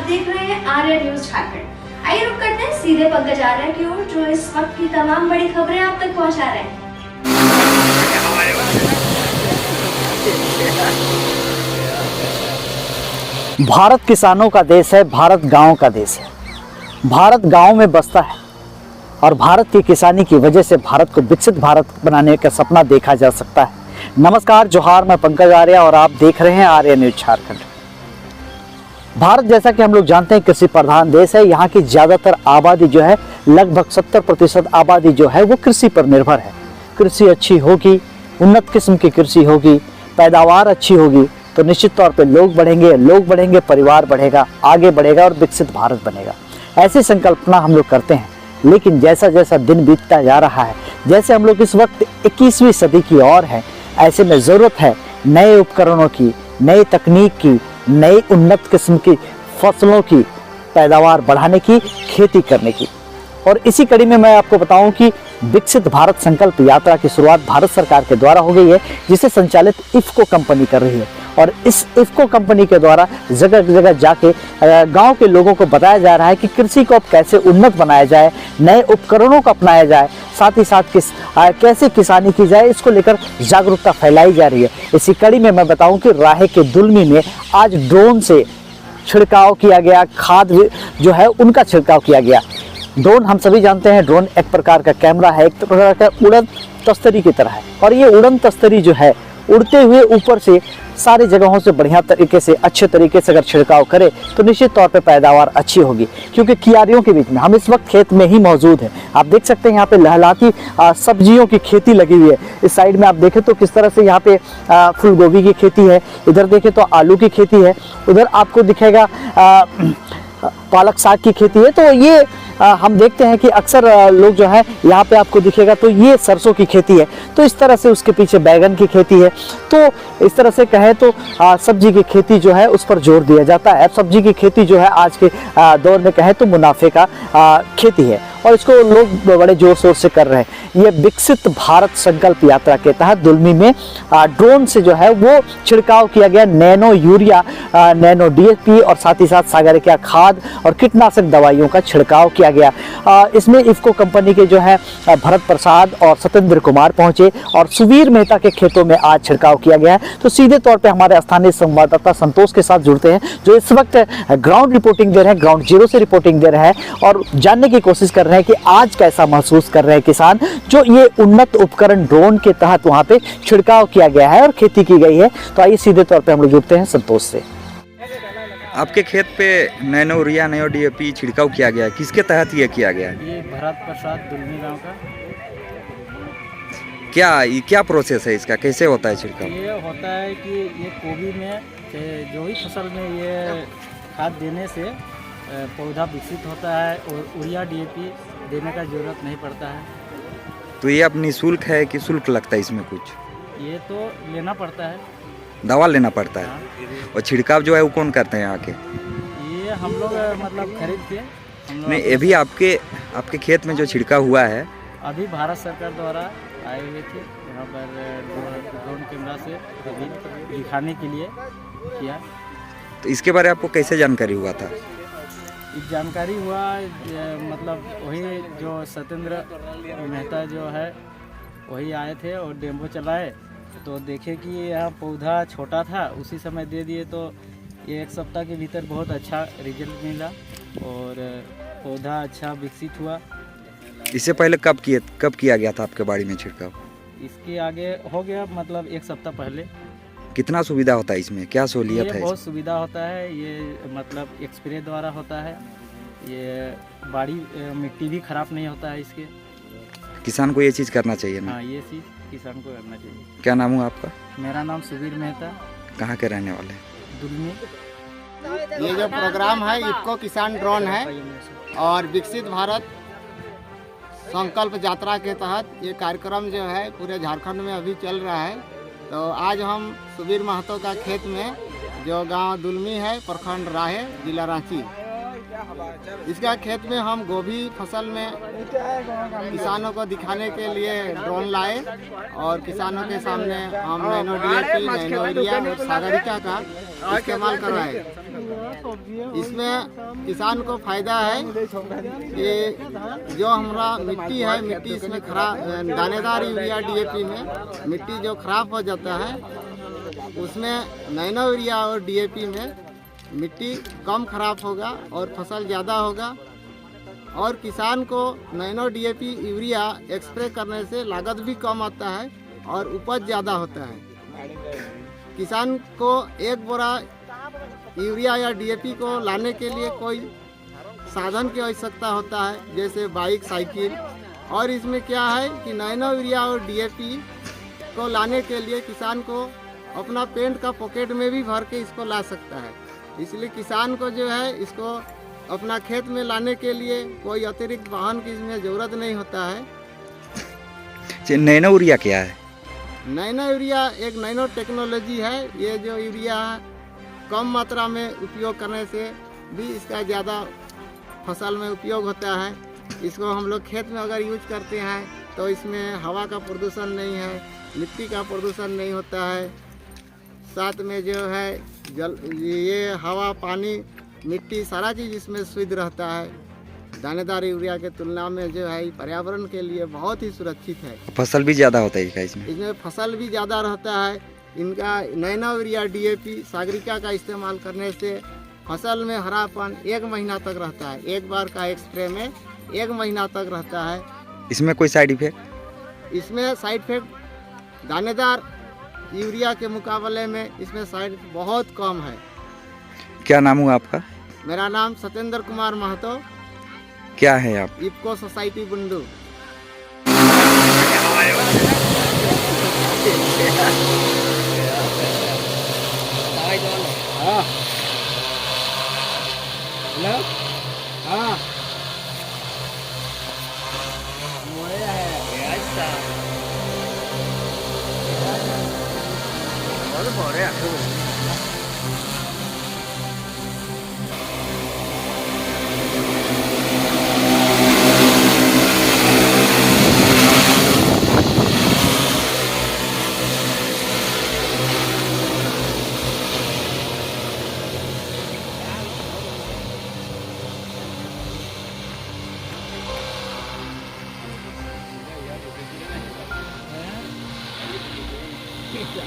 देख रहे हैं आर्य न्यूज झारखंड। आइए रुक करते हैं सीधे पंकज आर्य की ओर, जो इस वक्त की तमाम बड़ी खबरें आप तक पहुंचा रहे हैं। भारत किसानों का देश है, भारत गांव का देश है। भारत गांव में बसता है और भारत की किसानी की वजह से भारत को विकसित भारत बनाने का सपना देखा जा सकता है। नमस्कार, जोहार, मैं पंकज आर्य और आप देख रहे हैं आर्य न्यूज झारखंड। भारत, जैसा कि हम लोग जानते हैं, कृषि प्रधान देश है। यहाँ की ज़्यादातर आबादी जो है, लगभग 70% आबादी जो है वो कृषि पर निर्भर है। कृषि अच्छी होगी, उन्नत किस्म की कृषि होगी, पैदावार अच्छी होगी तो निश्चित तौर पे लोग बढ़ेंगे, परिवार बढ़ेगा, आगे बढ़ेगा और विकसित भारत बनेगा। ऐसी संकल्पना हम लोग करते हैं। लेकिन जैसा जैसा दिन बीतता जा रहा है, जैसे हम लोग इस वक्त 21वीं सदी की ओर है, ऐसे में ज़रूरत है नए उपकरणों की, नई तकनीक की, नई उन्नत किस्म की फसलों की पैदावार बढ़ाने की, खेती करने की। और इसी कड़ी में मैं आपको बताऊं कि विकसित भारत संकल्प यात्रा की शुरुआत भारत सरकार के द्वारा हो गई है, जिसे संचालित इफ्को कंपनी कर रही है। और इस इफ्को कंपनी के द्वारा जगह जगह जाके गांव के लोगों को बताया जा रहा है कि कृषि को अब कैसे उन्नत बनाया जाए, नए उपकरणों को अपनाया जाए, साथ ही साथ कैसे किसानी की जाए, इसको लेकर जागरूकता फैलाई जा रही है। इसी कड़ी में मैं बताऊं कि राहे के दुलमी में आज ड्रोन से छिड़काव किया गया, खाद जो है उनका छिड़काव किया गया। ड्रोन, हम सभी जानते हैं, ड्रोन एक प्रकार का कैमरा है, एक प्रकार का उड़न तस्तरी की तरह है। और ये उड़न तस्तरी जो है, उड़ते हुए ऊपर से सारी जगहों से बढ़िया तरीके से, अच्छे तरीके से अगर छिड़काव करे तो निश्चित तौर पे पैदावार अच्छी होगी। क्योंकि कियारियों के बीच में हम इस वक्त खेत में ही मौजूद हैं। आप देख सकते हैं यहाँ पे लहलाती सब्जियों की खेती लगी हुई है। इस साइड में आप देखें तो किस तरह से यहाँ पे फूल गोभी की खेती है, इधर देखें तो आलू की खेती है, उधर आपको दिखेगा पालक साग की खेती है। तो ये हम देखते हैं कि अक्सर लोग जो है यहाँ पे आपको दिखेगा तो ये सरसों की खेती है, तो इस तरह से उसके पीछे बैगन की खेती है। तो इस तरह से कहें तो सब्जी की खेती जो है उस पर जोर दिया जाता है। सब्जी की खेती जो है आज के दौर में कहें तो मुनाफे का खेती है और इसको लोग बड़े जोर शोर से कर रहे हैं। ये विकसित भारत संकल्प यात्रा के तहत दुलमी में ड्रोन से जो है वो छिड़काव किया गया, नैनो यूरिया, नैनो DAP और साथ ही साथ सागरिका खाद और कीटनाशक दवाइयों का छिड़काव किया गया। इसमें इफ्को कंपनी के जो है भरत प्रसाद और सत्येंद्र कुमार पहुंचे और सुवीर मेहता के खेतों में आज छिड़काव किया गया है। तो सीधे तौर पे हमारे स्थानीय संवाददाता संतोष के साथ जुड़ते हैं, जो इस वक्त ग्राउंड रिपोर्टिंग दे रहे हैं, ग्राउंड जीरो से रिपोर्टिंग दे रहे हैं और जानने की कोशिश कर रहे हैं कि आज कैसा महसूस कर रहे हैं किसान, जो ये उन्नत उपकरण ड्रोन के तहत वहां पे छिड़काव किया गया है और खेती की गई है। तो आइए सीधे तौर पे हम लोग जुड़ते हैं संतोष से। आपके खेत पे नैनो यूरिया, नैनो DAP छिड़काव किया गया है, किसके तहत ये किया गया है? ये भरत प्रसाद दुलमी गांव का। क्या प्रोसेस है इसका, कैसे होता है छिड़काव? ये होता है कि ये गोभी में जो ही फसल में ये खाद देने से पौधा विकसित होता है और यूरिया DAP देने का जरूरत नहीं पड़ता है। तो ये अब निःशुल्क है कि शुल्क लगता है इसमें कुछ? ये तो लेना पड़ता है, दवा लेना पड़ता है। हाँ। और छिड़काव जो है वो कौन करते हैं आके? ये हम लोग मतलब खरीद के नहीं, ये भी आपके खेत में जो छिड़काव हुआ है अभी भारत सरकार द्वारा आए हुए थे यहाँ पर ड्रोन कैमरा से अभी दिखाने के लिए किया। तो इसके बारे में आपको कैसे जानकारी हुआ था? जानकारी हुआ मतलब वही जो सत्येंद्र मेहता जो है वही आए थे और डेमो चलाए, तो देखे कि यह पौधा छोटा था, उसी समय दे दिए तो ये 1 सप्ताह के भीतर बहुत अच्छा रिजल्ट मिला और पौधा अच्छा विकसित हुआ। इससे पहले कब किया गया था आपके बाड़ी में छिड़काव? इसके आगे हो गया मतलब 1 सप्ताह पहले। कितना सुविधा होता है इसमें, क्या सहूलियत है? बहुत सुविधा होता है, ये मतलब एक स्प्रे द्वारा होता है, ये बाड़ी मिट्टी भी खराब नहीं होता है इसके। किसान को ये चीज़ करना चाहिए ना? हाँ, ये चीज़ किसान को करना चाहिए। क्या नाम हुआ आपका? मेरा नाम सुवीर मेहता। कहाँ के रहने वाले हैं? दुलमी। ये जो प्रोग्राम है इफ्को किसान ड्रोन है और विकसित भारत संकल्प यात्रा के तहत ये कार्यक्रम जो है पूरे झारखंड में अभी चल रहा है। तो आज हम सुवीर महतो का खेत में, जो गांव दुलमी है, प्रखंड राहे, जिला रांची, इसका खेत में हम गोभी फसल में किसानों को दिखाने के लिए ड्रोन लाए और किसानों के सामने हम नैनो DAP, नैनो यूरिया और सागरिका का इस्तेमाल कर रहे हैं। इसमें किसान को फायदा है कि जो हमारा मिट्टी है, मिट्टी इसमें खराब दानेदार यूरिया DAP में मिट्टी जो खराब हो जाता है, उसमें नैनो यूरिया और DAP में मिट्टी कम खराब होगा और फसल ज़्यादा होगा। और किसान को नैनो DAP यूरिया स्प्रे करने से लागत भी कम आता है और उपज ज़्यादा होता है। किसान को एक बोरा यूरिया या DAP को लाने के लिए कोई साधन की आवश्यकता होता है, जैसे बाइक, साइकिल। और इसमें क्या है कि नैनो यूरिया और DAP को लाने के लिए किसान को अपना पेंट का पॉकेट में भी भर के इसको ला सकता है। इसलिए किसान को जो है इसको अपना खेत में लाने के लिए कोई अतिरिक्त वाहन की इसमें ज़रूरत नहीं होता है। नैनो यूरिया क्या है? नैनो यूरिया एक नैनो टेक्नोलॉजी है। ये जो यूरिया कम मात्रा में उपयोग करने से भी इसका ज़्यादा फसल में उपयोग होता है। इसको हम लोग खेत में अगर यूज करते हैं तो इसमें हवा का प्रदूषण नहीं है, मिट्टी का प्रदूषण नहीं होता है, साथ में जो है ये हवा, पानी, मिट्टी सारा चीज़ इसमें शुद्ध रहता है। दानेदार यूरिया के तुलना में जो है पर्यावरण के लिए बहुत ही सुरक्षित है। फसल भी ज़्यादा होता है क्या इसमें? इसमें फसल भी ज़्यादा रहता है। इनका नैनो यूरिया, DAP, सागरिका का इस्तेमाल करने से फसल में हरापन 1 महीना तक रहता है। एक बार का स्प्रे में 1 महीना तक रहता है। इसमें कोई साइड इफेक्ट? इसमें साइड इफेक्ट दानेदार यूरिया के मुकाबले में इसमें साइड बहुत कम है। क्या नाम हुआ आपका? मेरा नाम सत्येंद्र कुमार महतो। क्या है आप? इफको सोसाइटी बुंडू। ठीक है,